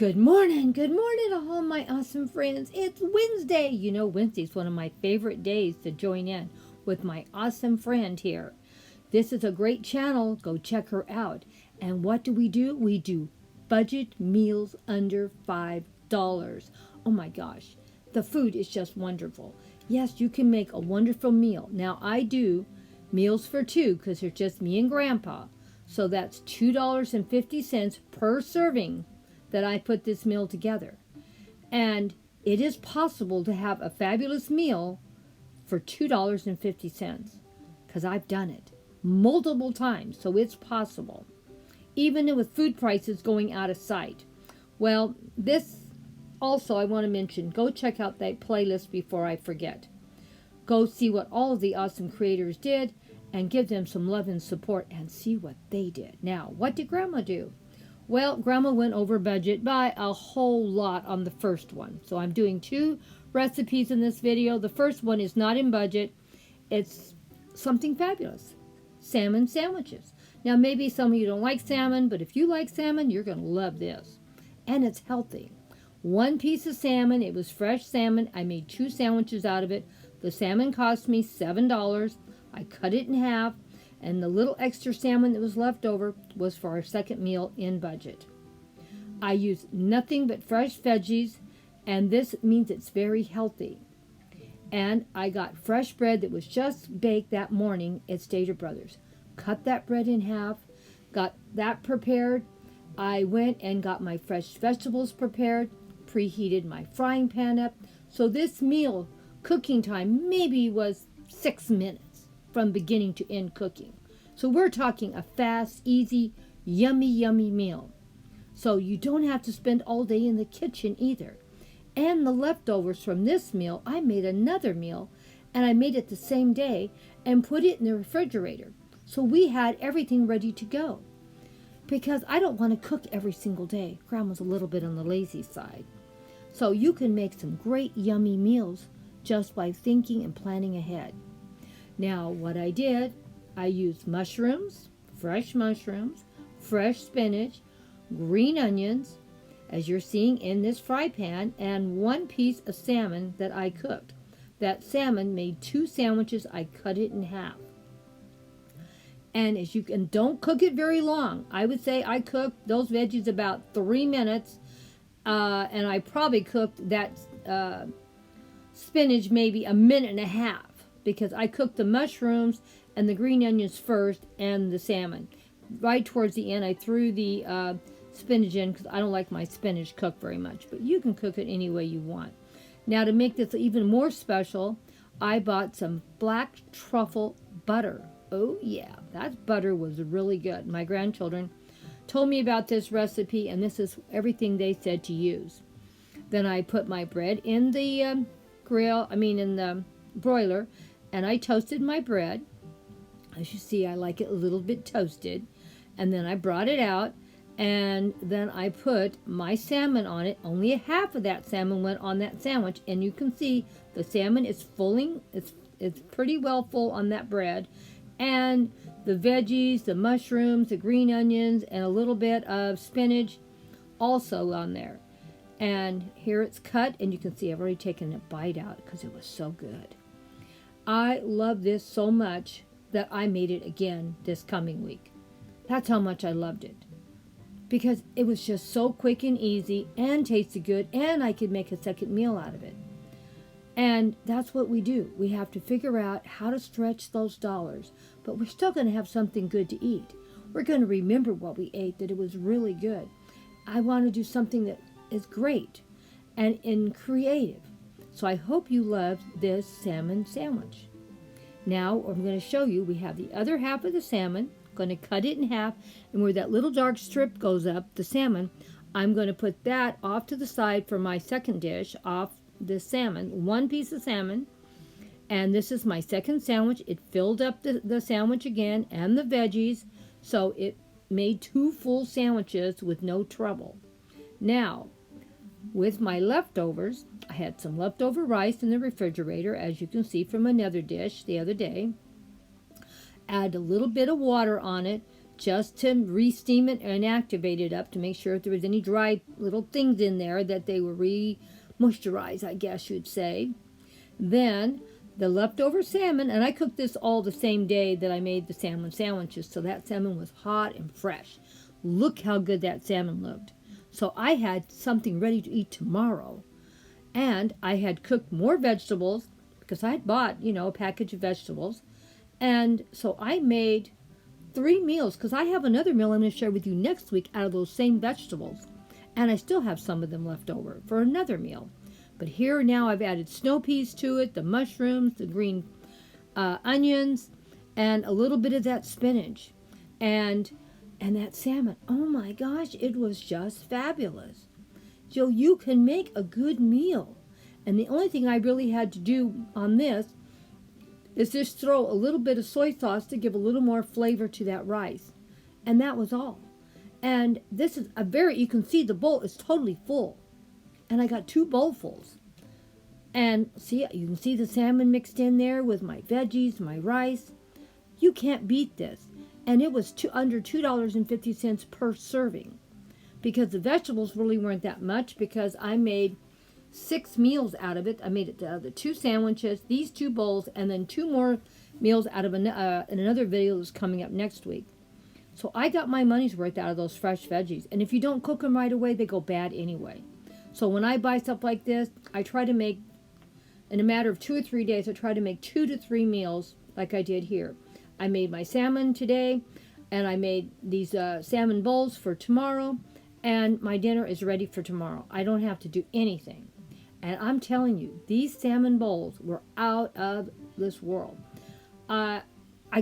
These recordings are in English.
Good morning to all my awesome friends. It's Wednesday. You know, Wednesday's one of my favorite days to join in with my awesome friend here. This is a great channel. Go check her out. And what do? We do budget meals under $5. Oh my gosh, the food is just wonderful. Yes, you can make a wonderful meal. Now, I do meals for two because there's just me and Grandpa. So that's $2.50 per serving that I put this meal together. And it is possible to have a fabulous meal for $2.50 because I've done it multiple times, so it's possible. Even with food prices going out of sight. Well, this also I want to mention, go check out that playlist before I forget. Go see what all of the awesome creators did and give them some love and support and see what they did. Now, what did Grandma do? Well, Grandma went over budget by a whole lot on the first one. So I'm doing two recipes in this video. The first one is not in budget. It's something fabulous. Salmon sandwiches. Now, maybe some of you don't like salmon, but if you like salmon, you're going to love this. And it's healthy. One piece of salmon. It was fresh salmon. I made two sandwiches out of it. The salmon cost me $7. I cut it in half. And the little extra salmon that was left over was for our second meal in budget. I used nothing but fresh veggies, and this means it's very healthy. And I got fresh bread that was just baked that morning at Stater Brothers. Cut that bread in half, got that prepared. I went and got my fresh vegetables prepared, preheated my frying pan up. So this meal cooking time maybe was 6 minutes from beginning to end cooking. So we're talking a fast, easy, yummy, yummy meal. So you don't have to spend all day in the kitchen either. And the leftovers from this meal, I made another meal, and I made it the same day and put it in the refrigerator. So we had everything ready to go. Because I don't want to cook every single day. Grandma's a little bit on the lazy side. So you can make some great, yummy meals just by thinking and planning ahead. Now, what I did, I used mushrooms, fresh spinach, green onions, as you're seeing in this fry pan, and one piece of salmon that I cooked. That salmon made two sandwiches. I cut it in half. And as you can, don't cook it very long. I would say I cooked those veggies about 3 minutes, and I probably cooked that spinach maybe a minute and a half. Because I cooked the mushrooms and the green onions first and the salmon. Right towards the end, I threw the spinach in because I don't like my spinach cooked very much. But you can cook it any way you want. Now, to make this even more special, I bought some black truffle butter. Oh, yeah, that butter was really good. My grandchildren told me about this recipe, and this is everything they said to use. Then I put my bread in the in the broiler, and I toasted my bread. As you see, I like it a little bit toasted. And then I brought it out, and then I put my salmon on it. Only a half of that salmon went on that sandwich, and you can see the salmon is fulling. It's pretty well full on that bread. And the veggies, the mushrooms, the green onions, and a little bit of spinach also on there. And here it's cut, and you can see I've already taken a bite out because it was so good. I love this so much that I made it again this coming week. That's how much I loved it. Because it was just so quick and easy and tasted good, and I could make a second meal out of it. And that's what we do. We have to figure out how to stretch those dollars, but we're still going to have something good to eat. We're going to remember what we ate, that it was really good. I want to do something that is great and creative. So I hope you loved this salmon sandwich. Now I'm going to show you, we have the other half of the salmon. I'm going to cut it in half, and where that little dark strip goes up, the salmon, I'm going to put that off to the side for my second dish, off the salmon, one piece of salmon. And this is my second sandwich. It filled up the sandwich again and the veggies, so it made two full sandwiches with no trouble. Now, with my leftovers, I had some leftover rice in the refrigerator, as you can see from another dish the other day. Add a little bit of water on it just to re-steam it and activate it up to make sure if there was any dry little things in there that they were re-moisturized, I guess you'd say. Then the leftover salmon, and I cooked this all the same day that I made the salmon sandwiches, so that salmon was hot and fresh. Look how good that salmon looked. So I had something ready to eat tomorrow. And I had cooked more vegetables because I had bought, a package of vegetables. And so I made 3 meals because I have another meal I'm going to share with you next week out of those same vegetables. And I still have some of them left over for another meal. But here now I've added snow peas to it, the mushrooms, the green onions, and a little bit of that spinach. And that salmon. Oh my gosh, it was just fabulous. So you can make a good meal. And the only thing I really had to do on this is just throw a little bit of soy sauce to give a little more flavor to that rice. And that was all. And this is you can see the bowl is totally full. And I got 2 bowlfuls. And see, you can see the salmon mixed in there with my veggies, my rice. You can't beat this. And it was under $2.50 per serving. Because the vegetables really weren't that much because I made 6 meals out of it. I made it the 2 sandwiches, these 2 bowls, and then 2 more meals out of in another video that's coming up next week. So I got my money's worth out of those fresh veggies. And if you don't cook them right away, they go bad anyway. So when I buy stuff like this, I try to make, in a matter of 2 or 3 days, I try to make 2 to 3 meals like I did here. I made my salmon today, and I made these salmon bowls for tomorrow. And my dinner is ready for tomorrow. I don't have to do anything. And I'm telling you, these salmon bowls were out of this world. I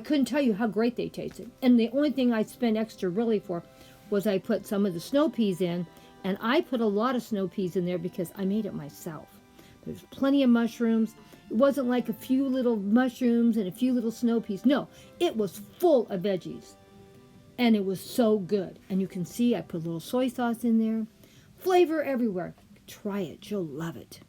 couldn't tell you how great they tasted. And the only thing I spent extra really for was I put some of the snow peas in. And I put a lot of snow peas in there because I made it myself. There's plenty of mushrooms. It wasn't like a few little mushrooms and a few little snow peas. No, it was full of veggies. And it was so good. And you can see I put a little soy sauce in there. Flavor everywhere. Try it. You'll love it.